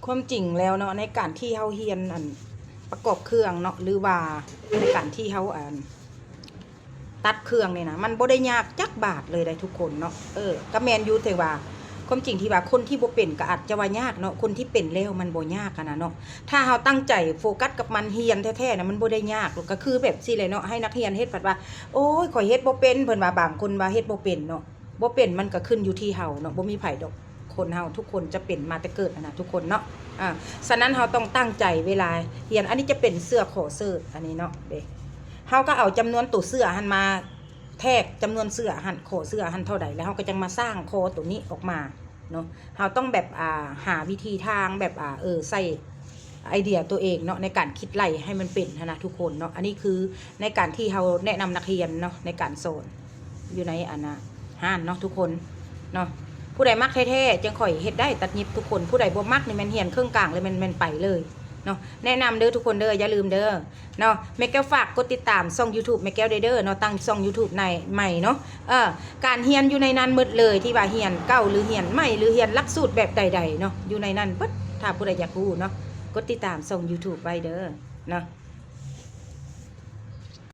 ความจริงแล้วเนาะในการที่เฮาเฮียนอันประกอบเครื่องเนาะหรือว่าในการที่เฮาตัดเครื่องเนี่ยนะมันบ่ได้ยากจักบาทเลยได้ทุกคนเนาะก็แมนยูแต่ว่าความจริงที่ว่าคนที่บ่เป็นก็อาจจะว่ายากเนาะคนที่เป็นแล้วมันบ่ยากนะเนาะถ้าเฮาตั้งใจโฟกัสกับมันเฮียนแท้ๆนะมันบ่ได้ยากหรอกก็คือแบบสิเลยเนาะให้นักเรียนเฮ็ดว่าโอ้ยข่อยเฮ็ดบ่เป็นเพิ่นว่าบางคนว่าเฮ็ดบ่เป็นเนาะบ่เป็นมันก็ขึ้นอยู่ที่เฮาเนาะบ่มีไผดอกคนเฮาทุกคนจะเป็นมาแต่เกิดนะทุกคนเนาะฉะนั้นเฮาต้องตั้งใจเวลาเรียนอันนี้จะเป็นเสื้อขอเสื้ออันนี้เนาะเด้เฮาก็เอาจำนวนตัวเสื้อหันมาแทกจำนวนเสื้อหันขอเสื้อหันเท่าใดแล้วเฮาก็จะมาสร้างคอตัวนี้ออกมาเนาะเฮาต้องแบบหาวิธีทางแบบใส่ไอเดียตัวเองเนาะในการคิดไล่ให้มันเป็นนะทุกคนเนาะอันนี้คือในการที่เฮาแนะนำนักเรียนเนาะในการสอนอยู่ในห้านเนาะทุกคนเนาะผู้ใดมักแท้ๆจังข่อยเฮ็ดได้ตัดยิบทุกคนผู้ใดบ่มักนี่แม่นเฮียนเครื่องกลางเลยแม่นไปเลยเนาะแนะนำเด้อทุกคนเด้ออย่าลืมเด้อเนาะแม่แก้วฝากกดติดตามช่อง YouTube แม่แก้วเด้อเนาะตั้งช่อง YouTube ในใหม่เนาะการเฮียนอยู่ในนั้นหมดเลยที่ว่าเฮียนเก่าหรือเฮียนใหม่หรือเฮียนหลักสูตรแบบใดๆเนาะอยู่ในนั้นเบิดถ้าผู้ใดอยากรู้เนาะกดติดตามช่อง YouTube ไว้เด้อเนาะ